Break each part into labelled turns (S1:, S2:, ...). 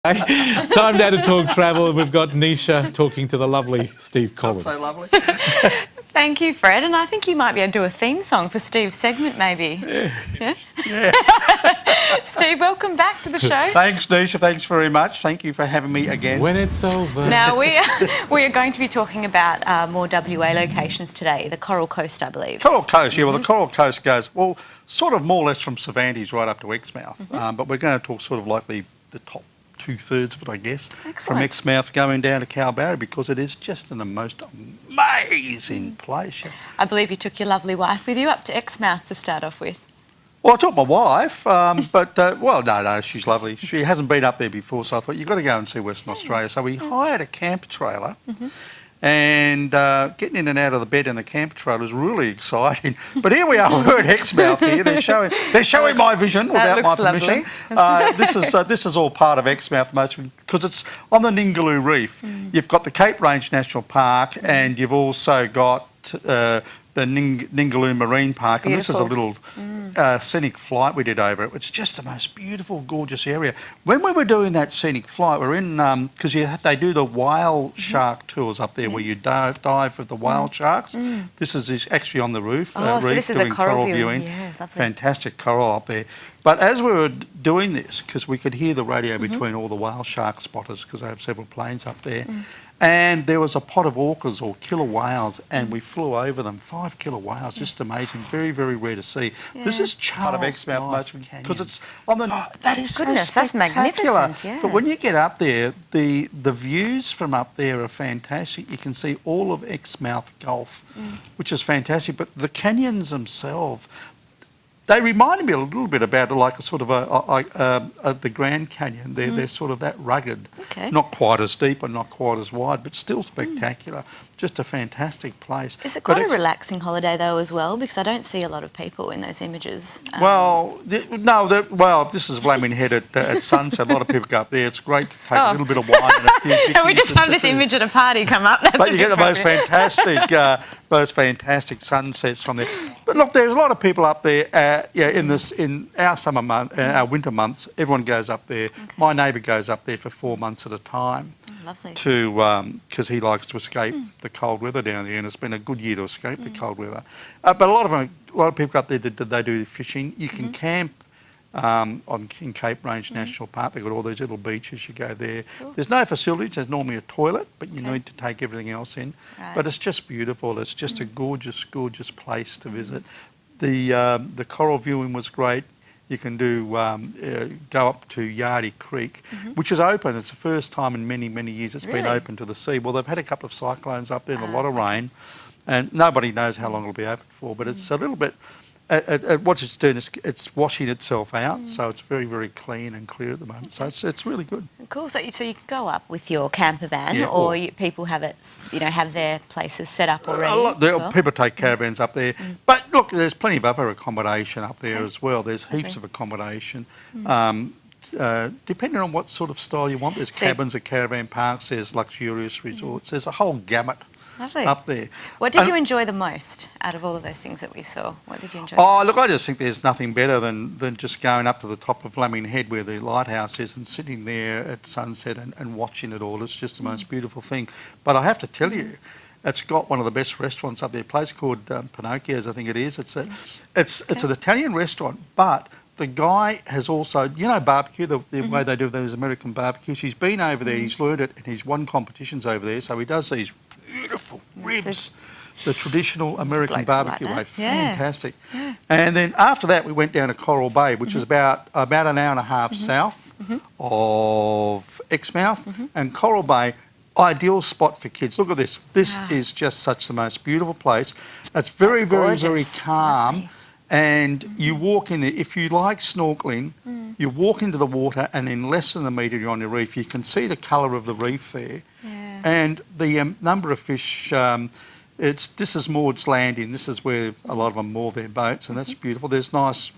S1: Time now to talk travel, and we've got Neesha talking to the lovely Steve Collins.
S2: So lovely.
S3: Thank you, Fred. And I think you might be able to do a theme song for Steve's segment, maybe. Yeah? Steve, welcome back to the show.
S2: Thanks, Neesha. Thanks very much. Thank you for having me again.
S1: When it's over.
S3: Now, we are going to be talking about more WA locations today, the Coral Coast, I believe.
S2: Coral Coast, yeah. Well, the Coral Coast goes, well, sort of more or less from Cervantes right up to Exmouth. But we're going to talk sort of like the top two-thirds of it, I guess.
S3: Excellent.
S2: From Exmouth going down to Kalbarri, because it is just the most amazing place.
S3: I believe you took your lovely wife with you up to Exmouth to start off with.
S2: Well, I took my wife, well, no, she's lovely. She hasn't been up there before, so I thought, you've got to go and see Western Australia. So we hired a camper trailer, and getting in and out of the bed in the camper trailer was really exciting. But here we are, we're at Exmouth here. They're showing my vision without my permission. This is all part of Exmouth, because it's on the Ningaloo Reef. You've got the Cape Range National Park, and you've also got the Ningaloo Marine Park, and this is a little scenic flight we did over it. It's just the most beautiful, gorgeous area. When we were doing that scenic flight, we're in, because they do the whale shark tours up there, where you dive with the whale sharks. This is actually on the roof,
S3: so this is
S2: doing
S3: a coral
S2: viewing.
S3: Yeah, lovely.
S2: Fantastic coral up there. But as we were doing this, because we could hear the radio between all the whale shark spotters, because they have several planes up there, and there was a pod of orcas or killer whales, and we flew over them. 5 killer whales, just amazing. Very, very rare to see. This is part of Exmouth because it's on the. That is
S3: Goodness,
S2: so
S3: that's
S2: spectacular.
S3: magnificent. Yeah.
S2: But when you get up there, the views from up there are fantastic. You can see all of Exmouth Gulf, which is fantastic. But the canyons themselves, they reminded me a little bit about like a sort of the Grand Canyon. They're sort of that rugged, not quite as deep and not quite as wide, but still spectacular. Just a fantastic place.
S3: Is it quite a relaxing holiday though as well? Because I don't see a lot of people in those images.
S2: This is Flaming Head at sunset. A lot of people go up there. It's great to take a little bit of wine and a few pictures.
S3: And we just have this image at a party come up.
S2: But you get the most fantastic sunsets from there. But look, there's a lot of people up there. In our summer month, our winter months, everyone goes up there. My neighbour goes up there for 4 months at a time.
S3: Lovely.
S2: Because he likes to escape the cold weather down there, and it's been a good year to escape the cold weather. But a lot of people up there, they do fishing. You can camp in Cape Range National Park. They've got all these little beaches. You go there. There's no facilities. There's normally a toilet, but you need to take everything else in. But it's just beautiful. It's just a gorgeous, gorgeous place to visit. The coral viewing was great. You can go up to Yardie Creek, which is open. It's the first time in many, many years it's been open to the sea. Well, they've had a couple of cyclones up there and a lot of rain, and nobody knows how long it'll be open for, but it's a little bit, what it's doing is it's washing itself out, so it's very, very clean and clear at the moment. So it's really good.
S3: Cool. So you can go up with your camper van, or people have have their places set up already.
S2: People take caravans up there, but look, there's plenty of other accommodation up there as well. There's heaps of accommodation. Depending on what sort of style you want, there's cabins at caravan parks, there's luxurious resorts, there's a whole gamut up there.
S3: What did you enjoy the most out of all of those things that we saw? What did you enjoy?
S2: Oh, look, I just think there's nothing better than just going up to the top of Flaming Head where the lighthouse is and sitting there at sunset and watching it all. It's just the most beautiful thing. But I have to tell you, it's got one of the best restaurants up there, a place called Pinocchio's, I think it is. It's an Italian restaurant, but the guy has also, barbecue, the way they do those American barbecues. He's been over there, he's learned it, and he's won competitions over there. So he does these beautiful ribs, the traditional American barbecue way. Fantastic. Yeah. And then after that, we went down to Coral Bay, which is about an hour and a half south of Exmouth. And Coral Bay, ideal spot for kids. Look at this. This is just such the most beautiful place. It's very, very, very calm. And you walk in there, if you like snorkelling, you walk into the water and in less than a metre you're on the reef. You can see the colour of the reef there. And the number of fish, this is Maud's Landing. This is where a lot of them moor their boats, and that's beautiful. There's nice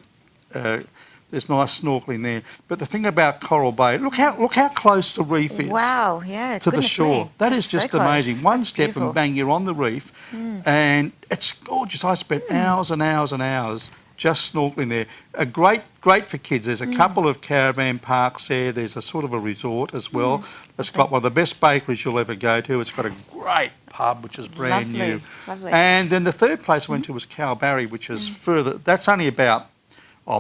S2: snorkelling there. But the thing about Coral Bay, look how close the reef is.
S3: Wow, yeah,
S2: to the shore. That is just amazing. One step and bang, you're on the reef, and it's gorgeous. I spent hours and hours and hours just snorkeling there. Great for kids. There's a couple of caravan parks there. There's a sort of a resort as well. It's got one of the best bakeries you'll ever go to. It's got a great pub, which is brand new.
S3: Lovely.
S2: And then the third place I went to was Kalbarri, which is further. That's only about,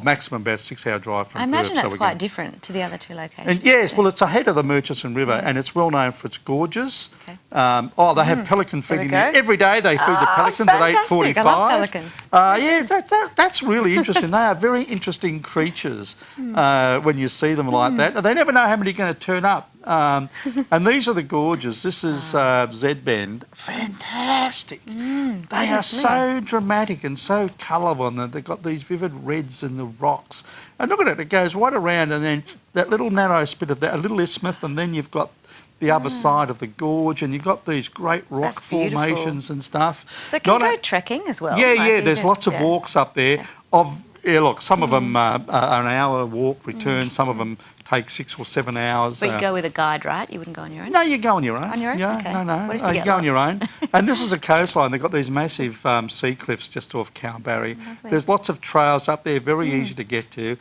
S2: maximum about a 6-hour drive from
S3: I imagine
S2: Perth.
S3: that's quite different to the other two locations.
S2: And yes, well, it's ahead of the Murchison River, and it's well known for its gorges.
S3: Okay.
S2: They have pelican feeding there every day. They feed the pelicans at
S3: fantastic.
S2: 8:45.
S3: I love pelicans.
S2: That's really interesting. They are very interesting creatures when you see them like that. They never know how many are going to turn up. And these are the gorges. This is Z Bend. Fantastic. They are so dramatic and so colourful, and they've got these vivid reds in the rocks. And look at it, it goes right around, and then that little narrow spit of that, a little isthmus, and then you've got the other side of the gorge, and you've got these great rock formations and stuff.
S3: So can you go trekking as well?
S2: Yeah, there's lots of walks up there. Look, some of them are an hour walk return, some of them take 6 or 7 hours.
S3: But you go with a guide, right? You wouldn't go on your own?
S2: No, you go on your own.
S3: On your own?
S2: Yeah,
S3: Okay.
S2: no.
S3: What if you get
S2: go on
S3: lost?
S2: your own. And this is a coastline. They've got these massive sea cliffs just off Kalbarri. There's lots of trails up there, very easy to get to.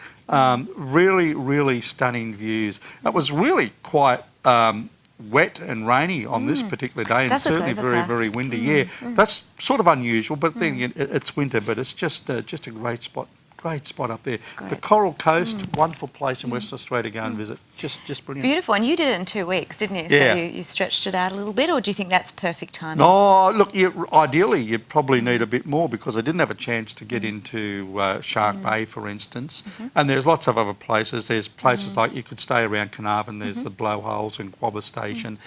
S2: Really, really stunning views. It was really quite wet and rainy on this particular day, and
S3: That's
S2: certainly
S3: okay,
S2: very,
S3: overcast.
S2: very windy. Yeah, that's sort of unusual, but then again, it's winter, but it's just a great spot. Great spot up there. The Coral Coast, wonderful place in Western Australia to go and visit. Just brilliant.
S3: Beautiful. And you did it in 2 weeks, didn't you?
S2: Yeah.
S3: So you stretched it out a little bit, or do you think that's perfect timing?
S2: Oh, look, ideally you probably need a bit more, because I didn't have a chance to get into Shark Bay, for instance. And there's lots of other places. There's places like you could stay around Carnarvon. There's the blowholes in Quabba Station.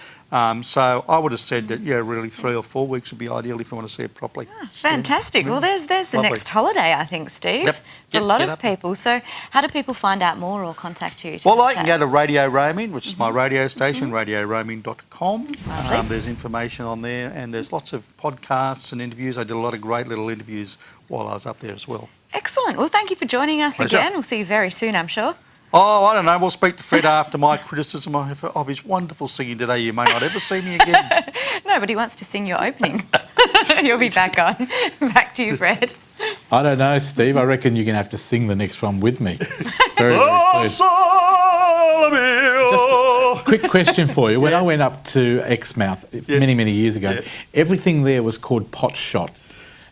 S2: So I would have said that, really 3 or 4 weeks would be ideal if you want to see it properly.
S3: Fantastic. Well, there's the
S2: Lovely.
S3: next holiday, I think, Steve,
S2: Yep.
S3: for a lot
S2: Get
S3: of
S2: up.
S3: people. So how do people find out more or contact you?
S2: Well, I can go to Radio Roaming, which is my radio station, radioroaming.com.
S3: Lovely.
S2: There's information on there, and there's lots of podcasts and interviews. I did a lot of great little interviews while I was up there as well.
S3: Excellent. Well, thank you for joining us
S2: Pleasure.
S3: again. We'll see you very soon, I'm sure.
S2: Oh, I don't know. We'll speak to Fred after my criticism of his wonderful singing today. You may not ever see me again.
S3: Nobody wants to sing your opening. You'll be back on. Back to you, Fred.
S1: I don't know, Steve. I reckon you're going to have to sing the next one with me. Very, very soon. Just a quick question for you. When I went up to Exmouth many, many years ago, everything there was called Pot Shot.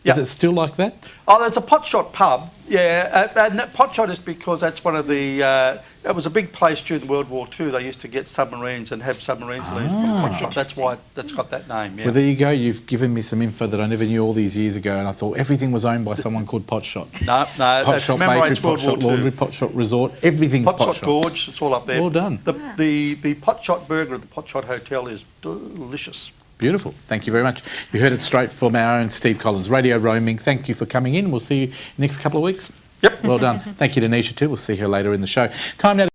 S1: Is it still like that?
S2: Oh, there's a pot shot pub, and that pot shot is because that's one of the. It was a big place during World War II. They used to get submarines and have submarines leave from pot shot. That's why that's got that name. Yeah.
S1: Well, there you go. You've given me some info that I never knew all these years ago, and I thought everything was owned by someone called Pot Shot.
S2: No,
S1: Pot
S2: that
S1: Shot
S2: commemorates
S1: Bakery, Pot
S2: World
S1: Shot
S2: War II.
S1: Laundry, Pot Shot Resort. Everything's
S2: Pot
S1: Pot
S2: Shot Gorge, it's all up there.
S1: Well done.
S2: The Pot Shot burger at the Pot Shot Hotel is delicious.
S1: Beautiful. Thank you very much. You heard it straight from our own Steve Collins. Radio Roaming, thank you for coming in. We'll see you next couple of weeks.
S2: Yep.
S1: Well done. Thank you to Neesha too. We'll see her later in the show. Time now.